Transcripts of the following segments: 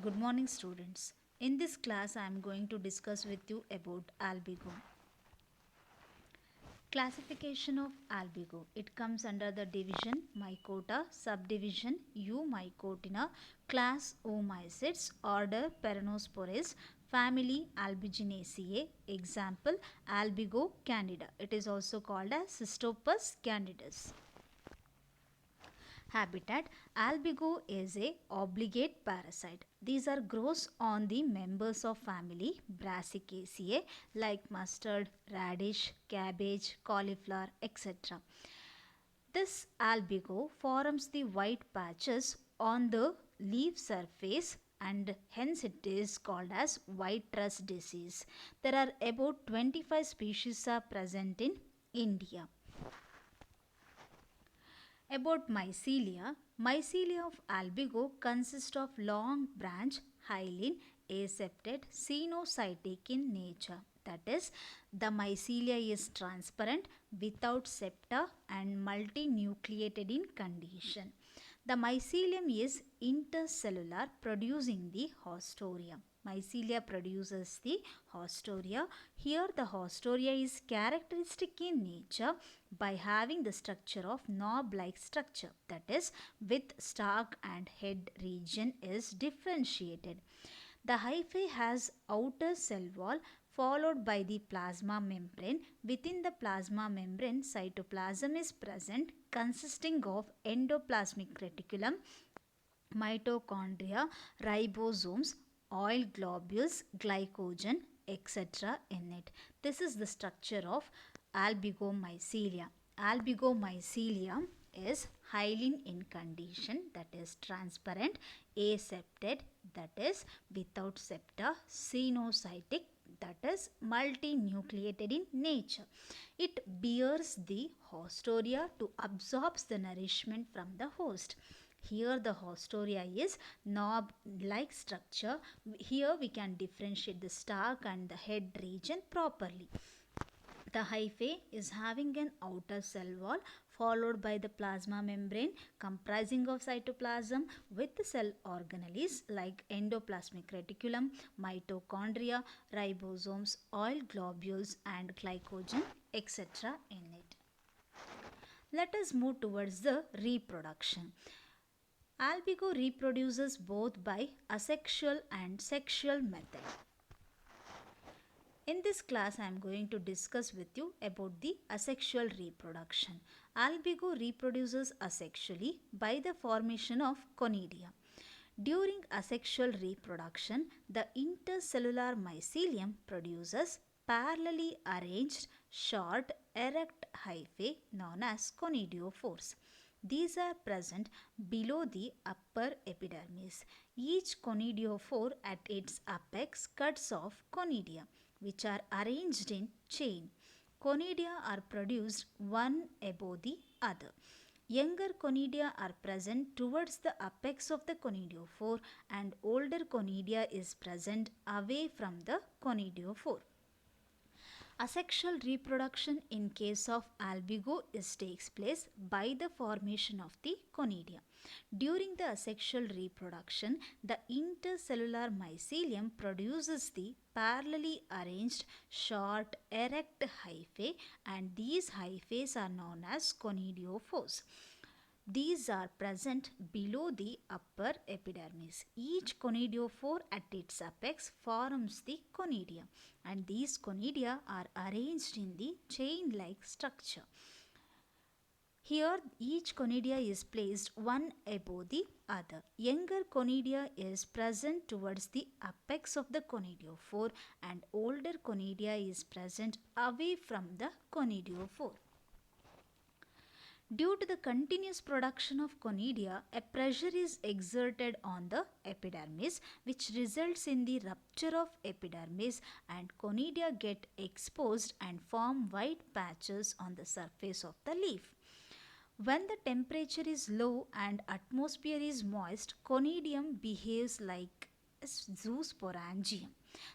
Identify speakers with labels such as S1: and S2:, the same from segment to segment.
S1: Good morning, students. In this class, I am going to discuss with you about albedo. Classification of albedo. It comes under the division Mycota, subdivision Eumycotina, class Oomycetes, order Peronospores, family Albiginaceae. Example Albigo candida. It is also called as Cystopus candidus. Habitat. Albigo is a obligate parasite. These are grows on the members of family Brassicaceae like mustard, radish, cabbage, cauliflower, etc. This albigo forms the white patches on the leaf surface and hence it is called as white rust disease. There are about 25 species are present in India. About mycelia, mycelia of albigo consist of long branch, hyaline, aseptate, cenocytic in nature. That is, the mycelia is transparent, without septa and multinucleated in condition. The mycelium is intercellular, producing the haustoria. Mycelia produces the haustoria. Here the haustoria is characteristic in nature by having the structure of knob-like structure, that is with stalk and head region is differentiated. The hyphae has outer cell wall followed by the plasma membrane. Within the plasma membrane, cytoplasm is present consisting of endoplasmic reticulum, mitochondria, ribosomes, oil globules, glycogen, etc. in it. This is the structure of albigomycelia. Albigomycelia is hyaline in condition, that is transparent, aseptate, that is without septa, cenocytic, that is multinucleated in nature. It bears the haustoria to absorb the nourishment from the host. Here the haustoria is knob like structure. Here we can differentiate the stalk and the head region properly. The hyphae is having an outer cell wall followed by the plasma membrane comprising of cytoplasm with the cell organelles like endoplasmic reticulum, mitochondria, ribosomes, oil globules and glycogen, etc. in it. Let us move towards the reproduction. Albigo reproduces both by asexual and sexual method. In this class, I am going to discuss with you about the asexual reproduction. Albigo reproduces asexually by the formation of conidia. During asexual reproduction, the intercellular mycelium produces parallelly arranged short erect hyphae known as conidiophores. These are present below the upper epidermis. Each conidiophore at its apex cuts off conidia, which are arranged in chain. Conidia are produced one above the other. Younger conidia are present towards the apex of the conidiophore and older conidia is present away from the conidiophore. Asexual reproduction in case of albigo takes place by the formation of the conidia. During the asexual reproduction, the intercellular mycelium produces the parallelly arranged short erect hyphae and these hyphae are known as conidiophores. These are present below the upper epidermis. Each conidiophore at its apex forms the conidia and these conidia are arranged in the chain-like structure. Here each conidia is placed one above the other. Younger conidia is present towards the apex of the conidiophore and older conidia is present away from the conidiophore. Due to the continuous production of conidia, a pressure is exerted on the epidermis which results in the rupture of epidermis and conidia get exposed and form white patches on the surface of the leaf. When the temperature is low and atmosphere is moist, conidium behaves like a zoosporangium.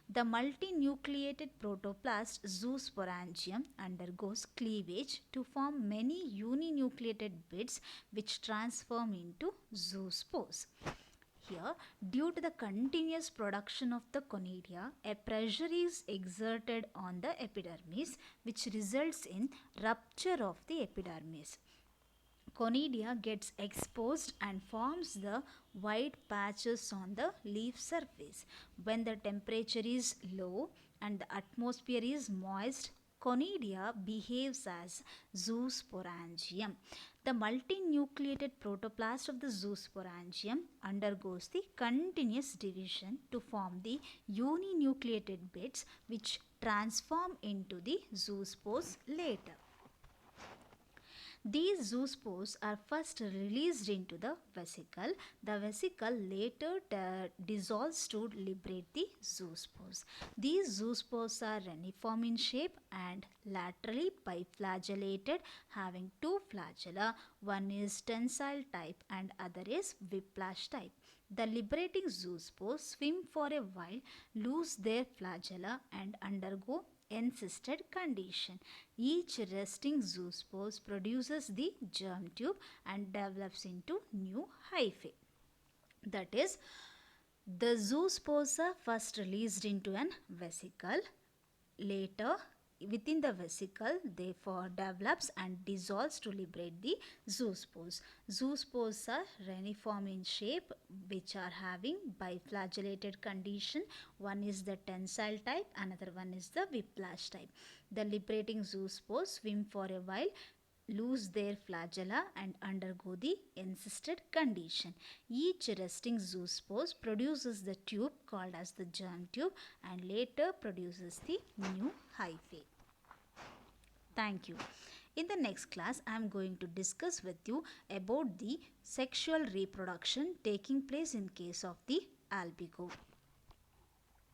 S1: The multinucleated protoplast zoosporangium undergoes cleavage to form many uninucleated bits which transform into zoospores. Here, due to the continuous production of the conidia, a pressure is exerted on the epidermis which results in rupture of the epidermis. Conidia gets exposed and forms the white patches on the leaf surface. When the temperature is low and the atmosphere is moist, conidia behaves as zoosporangium. The multinucleated protoplast of the zoosporangium undergoes the continuous division to form the uninucleated bits which transform into the zoospores later. These zoospores are first released into the vesicle. The vesicle later dissolves to liberate the zoospores. These zoospores are reniform in shape and laterally biflagellated, having two flagella. One is tensile type and other is whiplash type. The liberating zoospores swim for a while, lose their flagella and undergo encysted condition. Each resting zoospore produces the germ tube and develops into new hyphae. That is, the zoospores are first released into an vesicle. Later, within the vesicle, therefore develops and dissolves to liberate the zoospores. Zoospores are reniform in shape, which are having biflagellated condition. One is the tensile type, another one is the whiplash type. The liberating zoospores swim for a while, lose their flagella and undergo the encysted condition. Each resting zoospore produces the tube called as the germ tube and later produces the new hyphae. Thank you. In the next class, I am going to discuss with you about the sexual reproduction taking place in case of the albigo.